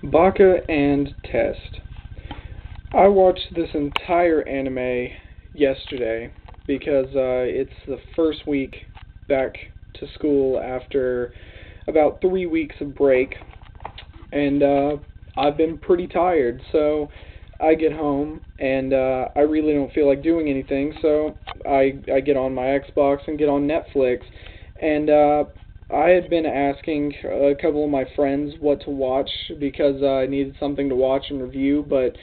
Baka and Test. I watched this entire anime yesterday because it's the first week back to school after about 3 weeks of break, and I've been pretty tired. So I get home and I really don't feel like doing anything. So I get on my Xbox and get on Netflix, and I had been asking a couple of my friends what to watch because I needed something to watch and review, but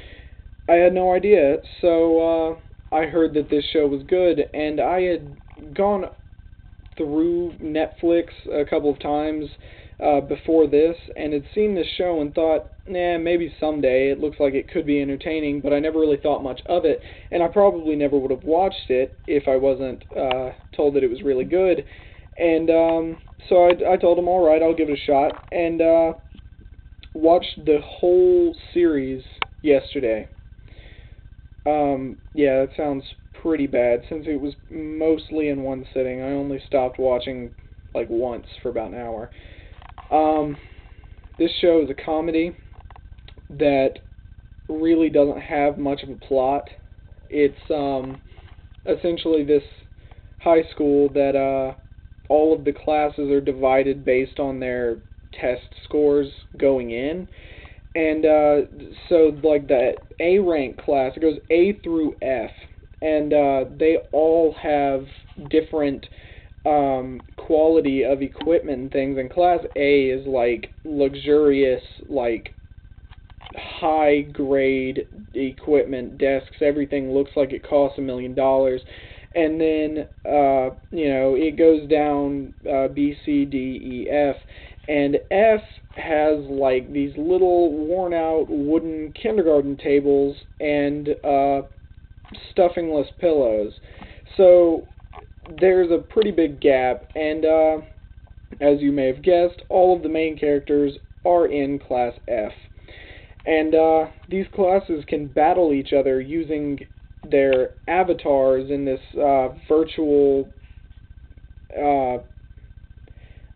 I had no idea. So I heard that this show was good, and I had gone through Netflix a couple of times before this and had seen this show and thought, nah, maybe someday. It looks like it could be entertaining, but I never really thought much of it, and I probably never would have watched it if I wasn't told that it was really good. And so I told him, all right, I'll give it a shot, and watched the whole series yesterday. Yeah, that sounds pretty bad. Since it was mostly in one sitting, I only stopped watching like once for about an hour. Um, this show is a comedy that really doesn't have much of a plot. It's essentially this high school that all of the classes are divided based on their test scores going in. And so, like, the A rank class, it goes A through F, and they all have different quality of equipment and things. And Class A is like luxurious, like high grade equipment, desks, everything looks like it costs $1 million. And then it goes down B, C, D, E, F, and F has like these little worn out wooden kindergarten tables and stuffingless pillows. So there's a pretty big gap, and as you may have guessed, all of the main characters are in Class F. And these classes can battle each other using their avatars in this virtual. I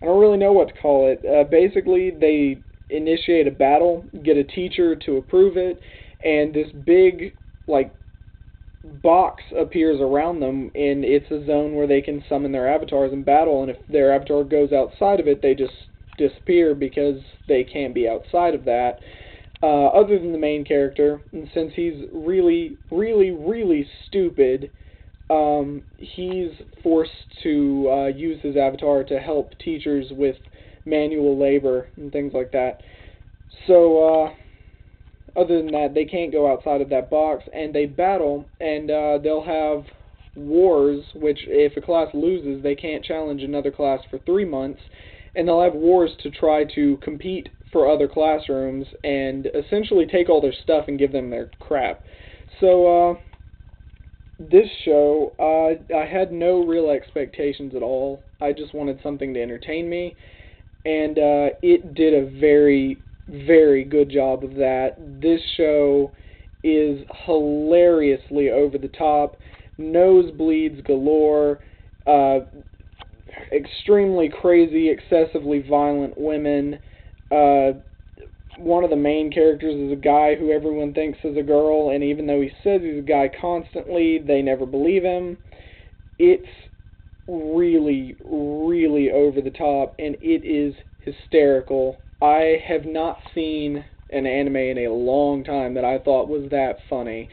don't really know what to call it. Basically, they initiate a battle, get a teacher to approve it, and this big, like, box appears around them, and it's a zone where they can summon their avatars and battle, and if their avatar goes outside of it, they just disappear because they can't be outside of that. Other than the main character, and since he's really, really, really stupid, he's forced to use his avatar to help teachers with manual labor and things like that. So, other than that, they can't go outside of that box, and they battle, and they'll have wars, which if a class loses, they can't challenge another class for 3 months, and they'll have wars to try to compete for other classrooms and essentially take all their stuff and give them their crap. So, this show, I had no real expectations at all. I just wanted something to entertain me, and it did a very, very good job of that. This show is hilariously over the top, nosebleeds galore, extremely crazy, excessively violent women. Uh, one of the main characters is a guy who everyone thinks is a girl, and even though he says he's a guy constantly, they never believe him. It's really, really over the top, and it is hysterical. I have not seen an anime in a long time that I thought was that funny.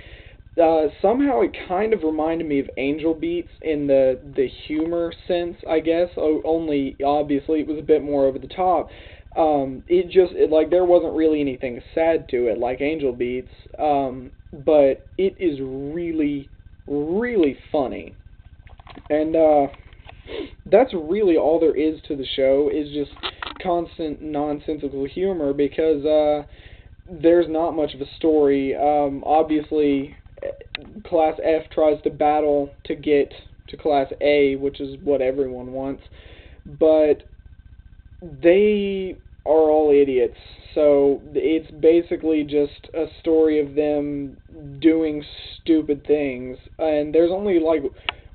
Somehow it kind of reminded me of Angel Beats in the humor sense, I guess. Only obviously it was a bit more over the top. Like there wasn't really anything sad to it like Angel Beats, but it is really, really funny. And that's really all there is to the show, is just constant nonsensical humor because there's not much of a story. Obviously, Class F tries to battle to get to Class A, which is what everyone wants, but they are all idiots. So it's basically just a story of them doing stupid things, and there's only like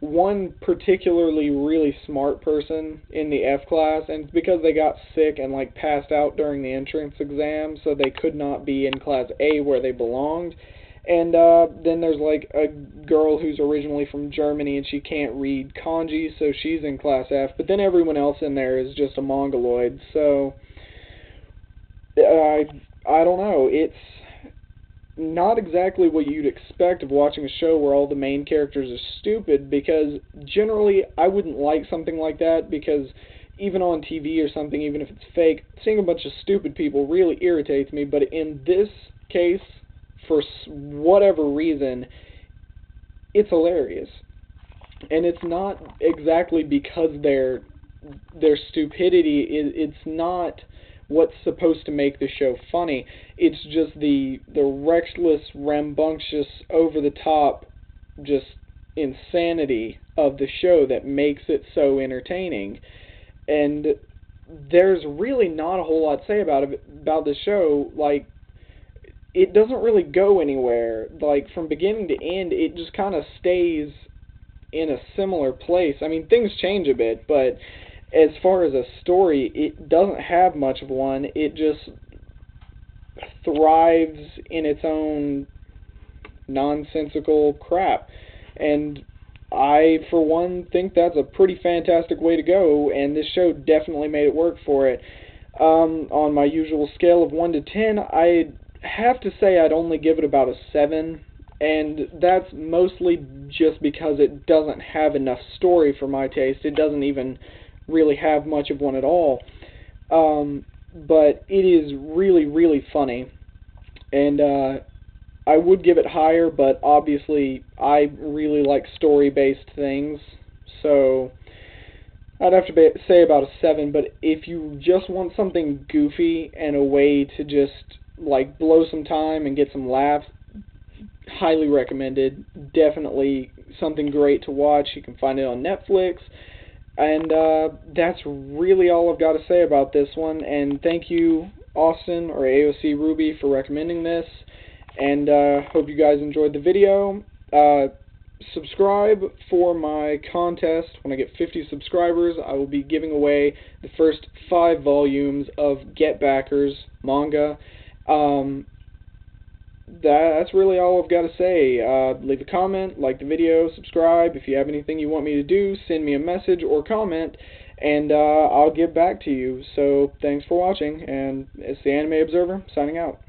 one particularly really smart person in the F class, and it's because they got sick and like passed out during the entrance exam, so they could not be in class A where they belonged. And then there's like a girl who's originally from Germany and she can't read kanji, so she's in class F. But then everyone else in there is just a mongoloid. So I don't know. It's not exactly what you'd expect of watching a show where all the main characters are stupid, because generally I wouldn't like something like that, because even on TV or something, even if it's fake, seeing a bunch of stupid people really irritates me. But in this case, for whatever reason, it's hilarious. And it's not exactly because their stupidity is, it's not what's supposed to make the show funny. It's just the reckless, rambunctious, over the top, just insanity of the show that makes it so entertaining. And there's really not a whole lot to say about this show. Like, it doesn't really go anywhere. Like, from beginning to end, it just kind of stays in a similar place. I mean, things change a bit, but as far as a story, it doesn't have much of one. It just thrives in its own nonsensical crap. And I, for one, think that's a pretty fantastic way to go, and this show definitely made it work for it. On my usual scale of 1 to 10, I have to say I'd only give it about a 7, and that's mostly just because it doesn't have enough story for my taste. It doesn't even really have much of one at all. But it is really, really funny, and I would give it higher, but obviously I really like story-based things, so I'd have to say about a 7. But if you just want something goofy and a way to just like blow some time and get some laughs, highly recommended. Definitely something great to watch. You can find it on Netflix. And that's really all I've got to say about this one. And thank you, Austin, or AOC Ruby, for recommending this. And hope you guys enjoyed the video. Subscribe for my contest. When I get 50 subscribers, I will be giving away the first 5 volumes of Get Backers manga. That's really all I've got to say. Leave a comment, like the video, subscribe. If you have anything you want me to do, send me a message or comment, and I'll get back to you. So thanks for watching, and it's the Anime Observer, signing out.